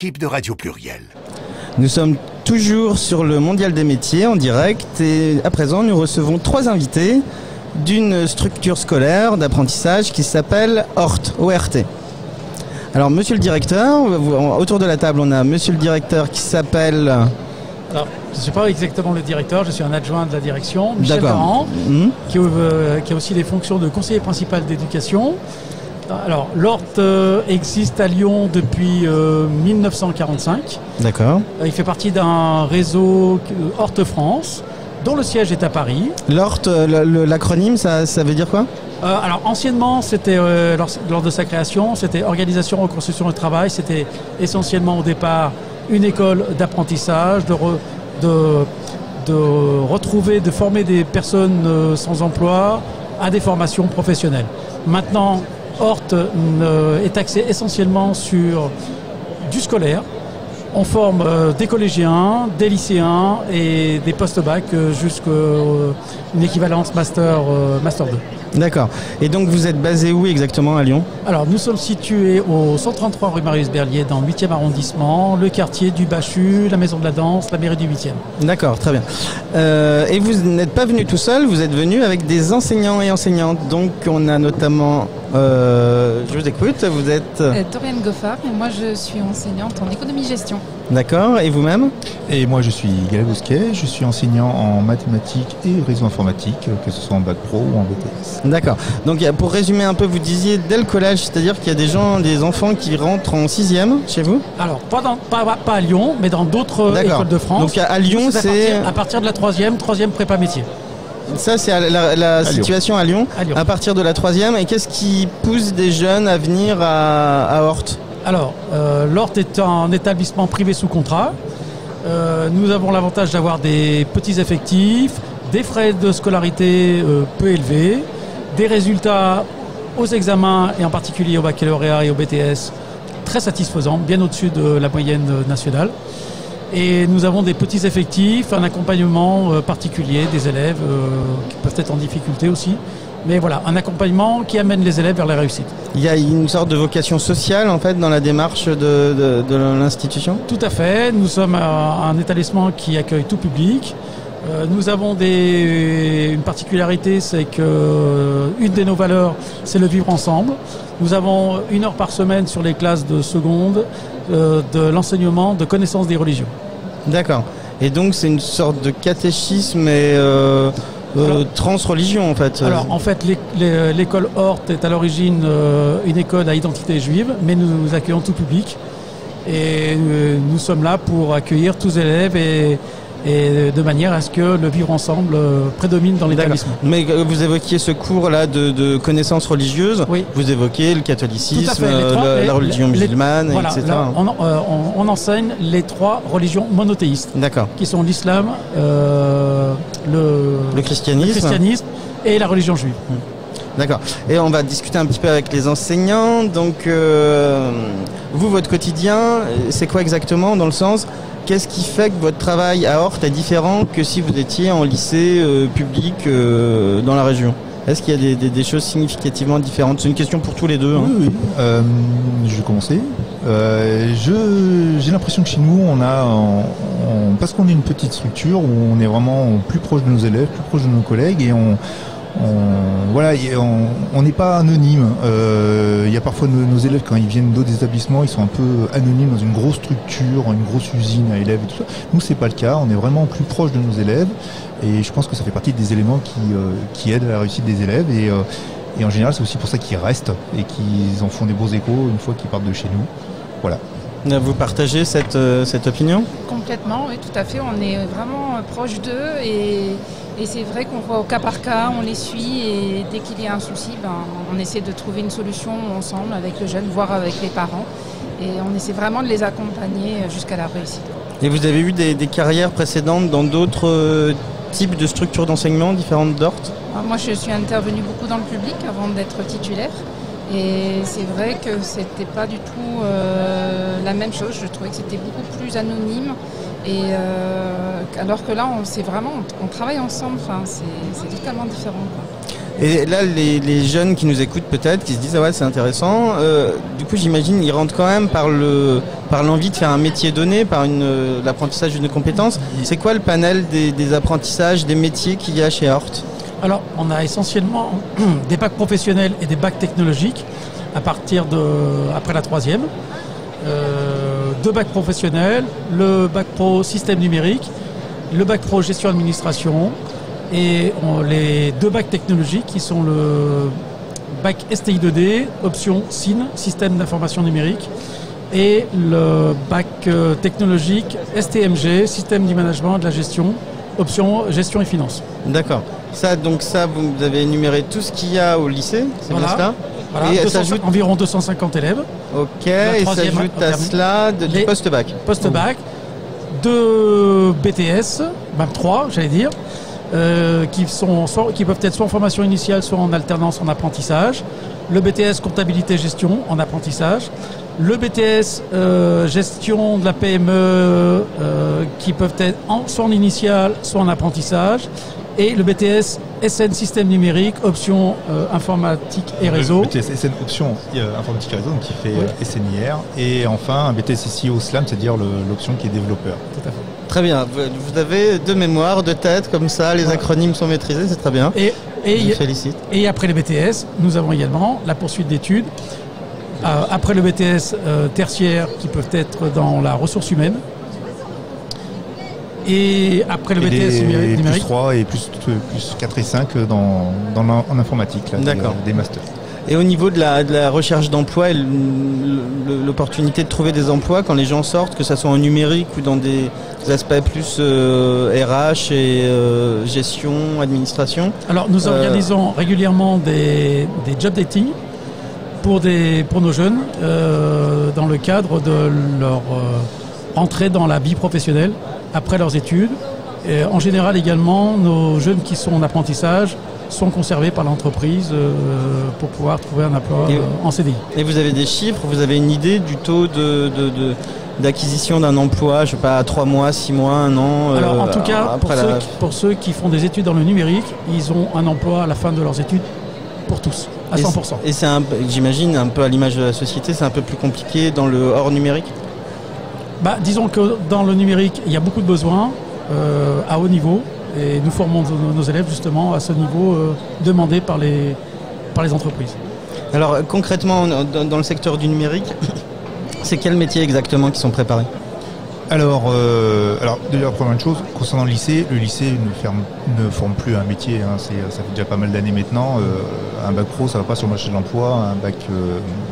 Équipe de Radio Pluriel. Nous sommes toujours sur le Mondial des métiers en direct et à présent nous recevons 3 invités d'une structure scolaire d'apprentissage qui s'appelle ORT. Alors monsieur le directeur, autour de la table on a monsieur le directeur qui s'appelle... Alors, je ne suis pas exactement le directeur, je suis un adjoint de la direction, Michel Parent, qui a aussi les fonctions de conseiller principal d'éducation. Alors, l'ORT existe à Lyon depuis 1945. D'accord. Il fait partie d'un réseau ORT France, dont le siège est à Paris. L'ORT, l'acronyme, ça veut dire quoi ? Alors, anciennement, c'était lors de sa création, c'était Organisation, Reconstruction et Travail. C'était essentiellement au départ une école d'apprentissage, de retrouver, de former des personnes sans emploi à des formations professionnelles. Maintenant, ORT est axé essentiellement sur du scolaire. On forme des collégiens, des lycéens et des post-bac jusqu'à une équivalence Master 2. D'accord. Et donc vous êtes basé où exactement à Lyon ? Alors nous sommes situés au 133 rue Marius Berlier dans le 8e arrondissement, le quartier du Bachu, la maison de la danse, la mairie du 8e. D'accord, très bien. Et vous n'êtes pas venu tout seul, vous êtes venu avec des enseignants et enseignantes. Donc on a notamment, je vous écoute, vous êtes... Toriane Goffard et moi je suis enseignante en économie-gestion. D'accord, et vous-même ? Et moi je suis Gaël Bousquet, je suis enseignant en mathématiques et réseau informatique, que ce soit en bac pro ou en BTS. D'accord, donc pour résumer un peu, vous disiez dès le collège, c'est-à-dire qu'il y a des enfants qui rentrent en 6e chez vous ? Alors pas à Lyon, mais dans d'autres écoles de France. Donc à Lyon c'est... À partir de la 3e prépa métier. Ça, c'est la situation à Lyon, à partir de la 3e. Et qu'est-ce qui pousse des jeunes à venir à ORT ? Alors, l'ORT est un établissement privé sous contrat. Nous avons l'avantage d'avoir des petits effectifs, des frais de scolarité peu élevés, des résultats aux examens et en particulier au baccalauréat et au BTS très satisfaisants, bien au-dessus de la moyenne nationale. Et nous avons des petits effectifs, un accompagnement particulier des élèves qui peuvent être en difficulté aussi. Mais voilà, un accompagnement qui amène les élèves vers la réussite. Il y a une sorte de vocation sociale en fait dans la démarche de l'institution ? Tout à fait. Nous sommes un établissement qui accueille tout public. Nous avons une particularité, c'est que une de nos valeurs, c'est le vivre ensemble. Nous avons 1 heure par semaine sur les classes de seconde de l'enseignement de connaissance des religions. D'accord. Et donc c'est une sorte de catéchisme et transreligion en fait. Alors en fait l'école ORT est à l'origine une école à identité juive, mais nous accueillons tout public et nous sommes là pour accueillir tous les élèves et de manière à ce que le vivre ensemble prédomine dans l'établissement. Mais vous évoquiez ce cours-là de connaissances religieuses, oui. Vous évoquez le catholicisme, la religion musulmane, voilà, etc. Là, on enseigne les 3 religions monothéistes, qui sont l'islam, le christianisme et la religion juive. D'accord. Et on va discuter un petit peu avec les enseignants. Donc, vous, votre quotidien, c'est quoi exactement dans le sens... Qu'est-ce qui fait que votre travail à ORT est différent que si vous étiez en lycée public dans la région ? Est-ce qu'il y a des choses significativement différentes ? C'est une question pour tous les deux. Oui. Je vais commencer. J'ai l'impression que chez nous, parce qu'on est une petite structure où on est vraiment plus proche de nos élèves, plus proche de nos collègues et on n'est pas anonyme. Il y a parfois nos élèves quand ils viennent d'autres établissements, ils sont un peu anonymes dans une grosse structure, une grosse usine à élèves et tout ça. Nous c'est pas le cas, on est vraiment plus proche de nos élèves et je pense que ça fait partie des éléments qui aident à la réussite des élèves et en général c'est aussi pour ça qu'ils restent et qu'ils en font des beaux échos une fois qu'ils partent de chez nous. Voilà. Vous partagez cette opinion ? Complètement, oui, tout à fait. On est vraiment proche d'eux et c'est vrai qu'on voit au cas par cas, on les suit et dès qu'il y a un souci, on essaie de trouver une solution ensemble avec le jeune, voire avec les parents. Et on essaie vraiment de les accompagner jusqu'à la réussite. Et vous avez eu des carrières précédentes dans d'autres types de structures d'enseignement différentes d'ORT ? Moi, je suis intervenue beaucoup dans le public avant d'être titulaire. Et c'est vrai que c'était pas du tout la même chose. Je trouvais que c'était beaucoup plus anonyme. Et alors que là, on travaille ensemble. Enfin, c'est totalement différent, quoi. Et là, les jeunes qui nous écoutent peut-être, qui se disent ah ouais c'est intéressant, du coup j'imagine ils rentrent quand même par l'envie de faire un métier donné, par l'apprentissage d'une compétence. C'est quoi le panel des apprentissages, des métiers qu'il y a chez Hort ? Alors, on a essentiellement des bacs professionnels et des bacs technologiques à partir après la troisième. 2 bacs professionnels, le bac pro système numérique, le bac pro gestion administration et les 2 bacs technologiques qui sont le bac STI 2D, option SIN, système d'information numérique, et le bac technologique STMG, système du management et de la gestion, option gestion et finance. D'accord. Ça, vous avez énuméré tout ce qu'il y a au lycée, c'est bien cela ? Voilà, et environ 250 élèves. Ok, et s'ajoute à cela du post-bac. Post-bac, 2 BTS, même 3, j'allais dire, qui peuvent être soit en formation initiale, soit en alternance en apprentissage. Le BTS comptabilité-gestion en apprentissage. Le BTS gestion de la PME qui peuvent être soit en initiale, soit en apprentissage. Et le BTS SN système numérique, option informatique et réseau. Le BTS SN option informatique et réseau, donc qui fait SNIR. Et enfin un BTS SEO SLAM, c'est-à-dire l'option qui est développeur. Tout à fait. Très bien. Vous avez de mémoire, de tête, comme ça, les acronymes sont maîtrisés, c'est très bien. Je vous félicite. Et après les BTS, nous avons également la poursuite d'études. Après le BTS tertiaire, qui peuvent être dans la ressource humaine. Et après le BTS numérique. Plus 3 et plus 4 et 5 en informatique, là, des masters. Et au niveau de la recherche d'emploi et l'opportunité de trouver des emplois quand les gens sortent, que ce soit en numérique ou dans des aspects plus RH et gestion, administration. Alors nous organisons régulièrement des job dating pour nos jeunes dans le cadre de leur entrée dans la vie professionnelle après leurs études. Et en général également, nos jeunes qui sont en apprentissage sont conservés par l'entreprise pour pouvoir trouver un emploi en CDI. Et vous avez des chiffres, vous avez une idée du taux d'acquisition d'un emploi, je sais pas, à 3 mois, 6 mois, 1 an Alors en tout cas, pour ceux qui font des études dans le numérique, ils ont un emploi à la fin de leurs études pour tous, à 100%. Et c'est j'imagine, un peu à l'image de la société, c'est un peu plus compliqué dans le hors numérique ? Disons que dans le numérique, il y a beaucoup de besoins à haut niveau et nous formons nos élèves justement à ce niveau demandé par les entreprises. Alors concrètement, dans le secteur du numérique, c'est quels métiers exactement qui sont préparés ? Alors déjà, première chose, concernant le lycée ne forme plus un métier, hein, ça fait déjà pas mal d'années maintenant. Un bac pro, ça va pas sur le marché de l'emploi, un bac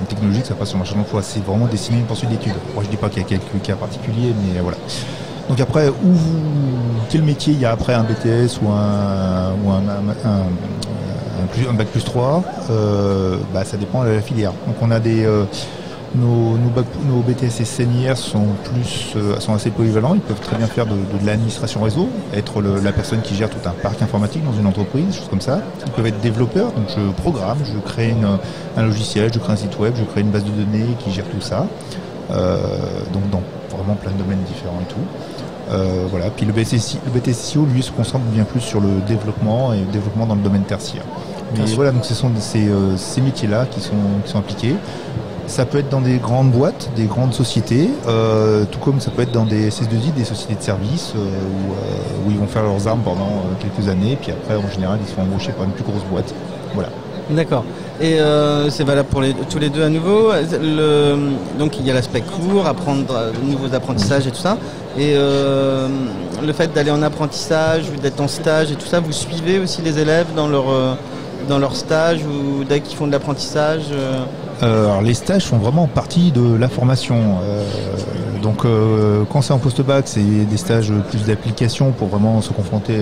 technologique, ça va pas sur le marché de l'emploi. C'est vraiment destiné à une poursuite d'études. Moi, je dis pas qu'il y a quelques cas particuliers, mais voilà. Donc après, quel métier il y a après un BTS ou un bac plus 3 ça dépend de la filière. Donc on a nos BTS et SNIR sont assez polyvalents. Ils peuvent très bien faire de l'administration réseau, être la personne qui gère tout un parc informatique dans une entreprise, choses comme ça. Ils peuvent être développeurs, donc je programme, je crée un logiciel, je crée un site web, je crée une base de données qui gère tout ça. Donc dans vraiment plein de domaines différents et tout. Voilà. Puis le BTSIO, lui, se concentre bien plus sur le développement et le développement dans le domaine tertiaire. Mais voilà, donc ce sont ces métiers-là qui sont appliqués. Ça peut être dans des grandes boîtes, des grandes sociétés, tout comme ça peut être dans des SS2I, des sociétés de services, où ils vont faire leurs armes pendant quelques années, puis après, en général, ils sont embauchés par une plus grosse boîte. Voilà. D'accord. Et c'est valable pour tous les deux à nouveau. Donc il y a l'aspect cours, apprendre de nouveaux apprentissages et tout ça. Et le fait d'aller en apprentissage ou d'être en stage et tout ça, vous suivez aussi les élèves dans leur stage ou dès qu'ils font de l'apprentissage Alors les stages font vraiment partie de la formation. Donc quand c'est en post-bac, c'est des stages plus d'application pour vraiment se confronter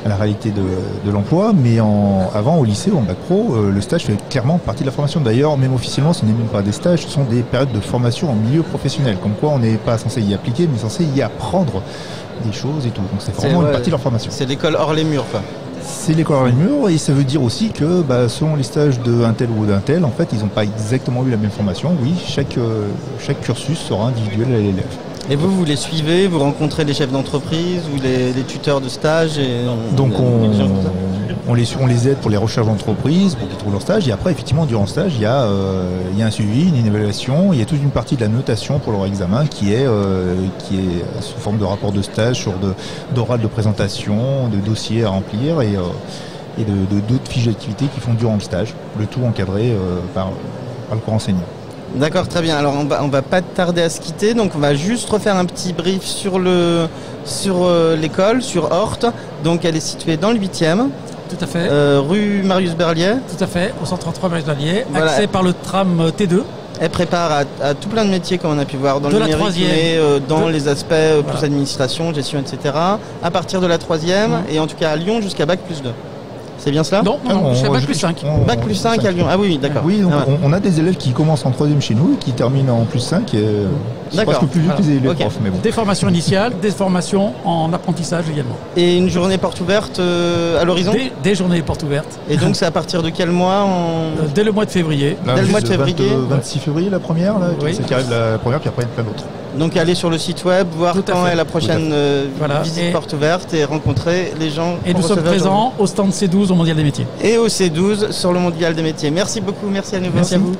à la réalité de l'emploi. Mais avant, au lycée ou en bac pro, le stage fait clairement partie de la formation. D'ailleurs, même officiellement, ce n'est même pas des stages, ce sont des périodes de formation en milieu professionnel. Comme quoi, on n'est pas censé y appliquer, mais censé y apprendre des choses et tout. Donc c'est vraiment une partie de leur formation. C'est l'école hors les murs, quoi. C'est l'école hors les murs, et ça veut dire aussi que selon les stages d'un tel ou d'un tel, en fait, ils n'ont pas exactement eu la même formation. Oui, chaque cursus sera individuel à l'élève. Et vous les suivez, vous rencontrez les chefs d'entreprise ou les tuteurs de stage Donc On les aide pour les recherches d'entreprise, pour qu'ils trouvent leur stage. Et après, effectivement, durant le stage, il y a un suivi, une évaluation. Il y a toute une partie de la notation pour leur examen qui est sous forme de rapport de stage, d'oral de présentation, de dossiers à remplir et d'autres fiches d'activité qu'ils font durant le stage. Le tout encadré par le corps enseignant. D'accord, très bien. Alors on va pas tarder à se quitter, donc on va juste refaire un petit brief sur l'école, sur Orthes. Donc elle est située dans le 8e. Tout à fait. Rue Marius Berlier. Tout à fait, au 133 Marius Berlier. Voilà. Accès par le tram T2. Elle prépare à tout plein de métiers comme on a pu voir dans De le la numérique, troisième. mais dans les aspects plus Voilà. administration, gestion, etc. À partir de la 3e et en tout cas à Lyon jusqu'à Bac+2. C'est bien cela? Non, c'est Bac plus 5. Bac+5 à Lyon. Ah oui, d'accord. Oui, donc Ah ouais. on a des élèves qui commencent en 3e chez nous et qui terminent en +5. C'est D'accord. presque plus vieux que les élèves Ok. profs, mais bon. Des formations initiales, des formations en apprentissage également. Et une journée porte ouverte à l'horizon? Des journées portes ouvertes. Et donc c'est à partir de quel mois Dès le mois de février. Là, Dès le juste mois de février. 26 février la première, là, Oui. c'est qui arrive la première, puis après il y a plein d'autres. Donc aller sur le site web, voir Tout à quand fait. est la prochaine Voilà. visite Et- porte ouverte et rencontrer les gens. Et qu'on nous sommes recevait présents au stand C12 au Mondial des métiers. aujourd'hui. Et au C12 sur le Mondial des métiers. Merci beaucoup, merci à nouveau. Merci à vous.